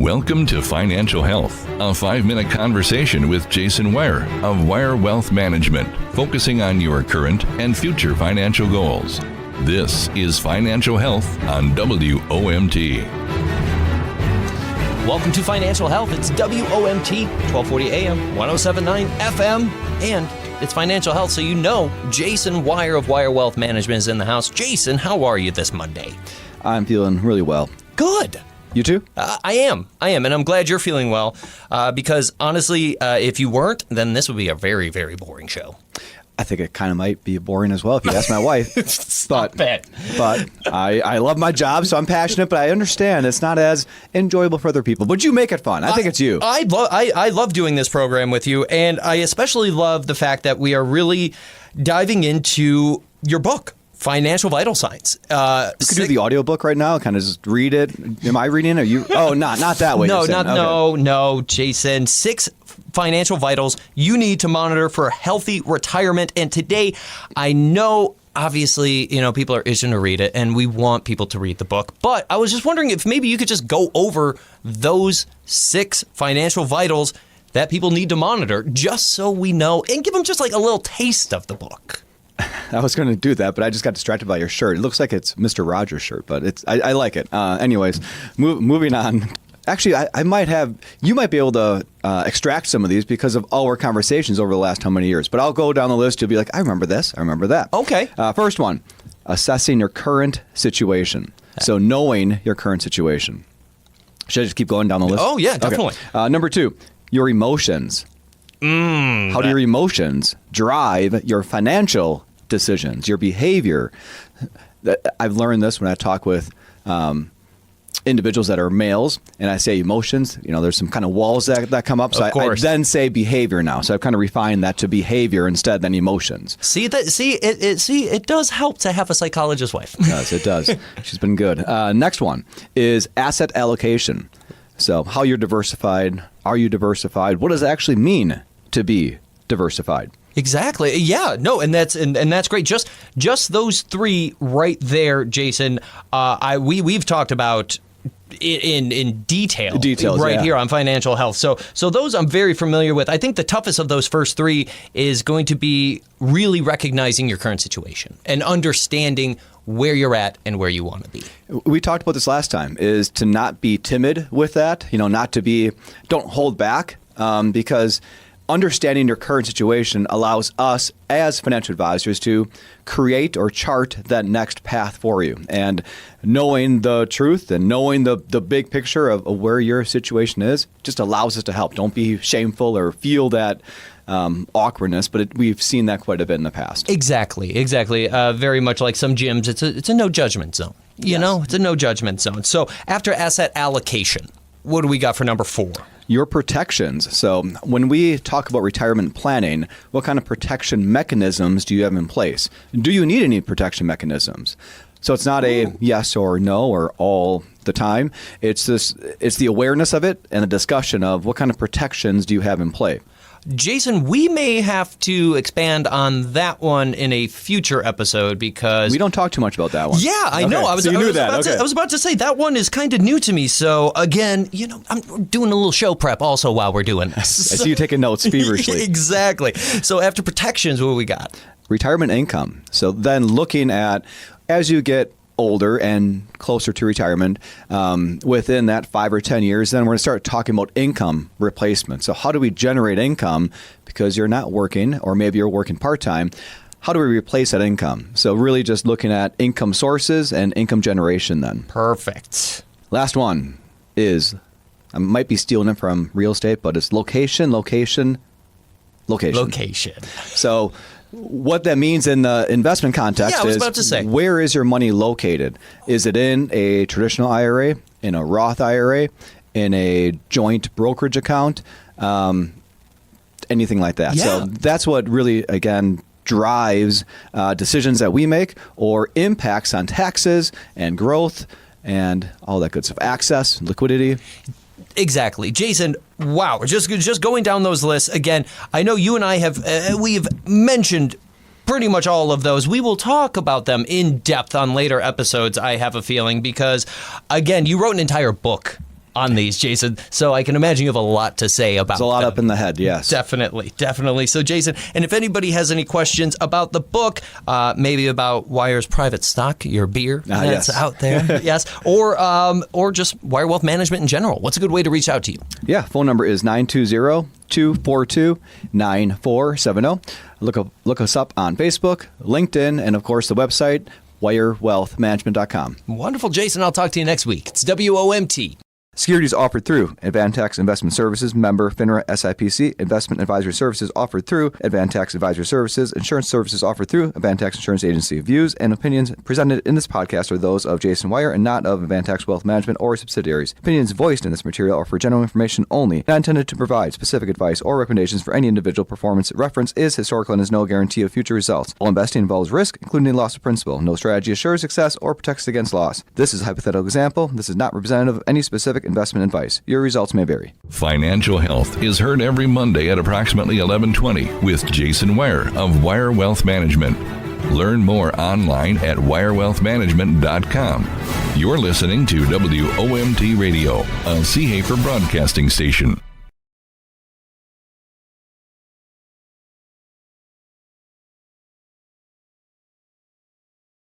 Welcome to Financial Health, a 5-minute conversation with Jason Weier of Weier Wealth Management, focusing on your current and future financial goals. This is Financial Health on WOMT. Welcome to Financial Health. It's WOMT, 1240 AM, 1079 FM, and it's Financial Health, so you know Jason Weier of Weier Wealth Management is in the house. Jason, how are you this Monday? I'm feeling really well. Good. You too? I am, and I'm glad you're feeling well, because honestly, if you weren't, then this would be a very, very boring show. I think it kind of might be boring as well if you ask my wife. Stop it. But I love my job, so I'm passionate, but I understand it's not as enjoyable for other people. But you make it fun. I think it's you. I love doing this program with you, and I especially love the fact that we are really diving into your book, Financial Vital Signs. You could do the audiobook right now, kind of just read it. Am I reading it? Or you? Oh, not that way. No, Jason. 6 financial vitals you need to monitor for a healthy retirement. And today, I know, obviously, people are itching to read it, and we want people to read the book. But I was just wondering if maybe you could just go over those 6 financial vitals that people need to monitor, just so we know, and give them just like a little taste of the book. I was going to do that, but I just got distracted by your shirt. It looks like it's Mr. Rogers' shirt, but I like it. Anyways, moving on. Actually, you might be able to extract some of these because of all our conversations over the last how many years. But I'll go down the list. You'll be like, I remember this. I remember that. Okay. First one, assessing your current situation. So knowing your current situation. Should I just keep going down the list? Oh, yeah, definitely. Okay. Number 2, your emotions. How do your emotions drive your financial decisions, your behavior? I've learned this when I talk with individuals that are males, and I say emotions. There's some kind of walls that come up. So I then say behavior now. So I've kind of refined that to behavior instead than emotions. It does help to have a psychologist wife. It does. She's been good. Next one is asset allocation. So how you're diversified. Are you diversified? What does it actually mean to be diversified? Exactly. Yeah. No. And that's great. Just those 3 right there, Jason. We've talked about in detail right here on Financial Health. So those I'm very familiar with. I think the toughest of those first 3 is going to be really recognizing your current situation and understanding where you're at and where you want to be. We talked about this last time, is to not be timid with that, don't hold back, because understanding your current situation allows us as financial advisors to create or chart that next path for you. And knowing the truth and knowing the big picture of where your situation is just allows us to help. Don't be shameful or feel that awkwardness, but we've seen that quite a bit in the past. Exactly. Very much like some gyms, it's a no judgment zone. It's a no judgment zone. So after asset allocation, what do we got for number 4? Your protections. So when we talk about retirement planning, what kind of protection mechanisms do you have in place? Do you need any protection mechanisms? So it's not a yes or no or all the time. It's the awareness of it and the discussion of what kind of protections do you have in play. Jason, we may have to expand on that one in a future episode because we don't talk too much about that one. Yeah, I know. I was about to say that one is kind of new to me. So again, I'm doing a little show prep also while we're doing this. I see you taking notes feverishly. Exactly. So after protections, what we got? Retirement income. So then looking at, as you get older and closer to retirement, within that 5 or 10 years, then we're going to start talking about income replacement. So how do we generate income because you're not working, or maybe you're working part-time? How do we replace that income? So really just looking at income sources and income generation then. Perfect. Last one is, I might be stealing it from real estate, but it's location. So what that means in the investment context is, where is your money located? Is it in a traditional IRA, in a Roth IRA, in a joint brokerage account, anything like that? Yeah. So that's what really, again, drives decisions that we make, or impacts on taxes and growth and all that good stuff. Access, liquidity. Exactly. Jason, wow. Just going down those lists again. I know you and I we've mentioned pretty much all of those. We will talk about them in depth on later episodes, I have a feeling, because again, you wrote an entire book on these, Jason. So I can imagine you have a lot to say about There's a lot them. up in the head, yes. Definitely. So, Jason, and if anybody has any questions about the book, maybe about Weier's private stock, your beer that's yes. out there, yes, or just Weier Wealth Management in general, what's a good way to reach out to you? Yeah, phone number is 920-242-9470. Look us up on Facebook, LinkedIn, and of course the website, WeierWealthManagement.com. Wonderful, Jason. I'll talk to you next week. It's WOMT. Securities offered through Advantax Investment Services, member FINRA SIPC. Investment advisory services offered through Advantax Advisory Services. Insurance services offered through Advantax Insurance Agency. Views and opinions presented in this podcast are those of Jason Weier and not of Advantax Wealth Management or subsidiaries. Opinions voiced in this material are for general information only, not intended to provide specific advice or recommendations for any individual. Performance reference is historical and is no guarantee of future results. All investing involves risk, including the loss of principal. No strategy assures success or protects against loss. This is a hypothetical example. This is not representative of any specific investment advice. Your results may vary. Financial Health is heard every Monday at approximately 11:20 with Jason Weier of Weier Wealth Management. Learn more online at WeierWealthManagement.com. You're listening to WOMT Radio, a Seahafer broadcasting station.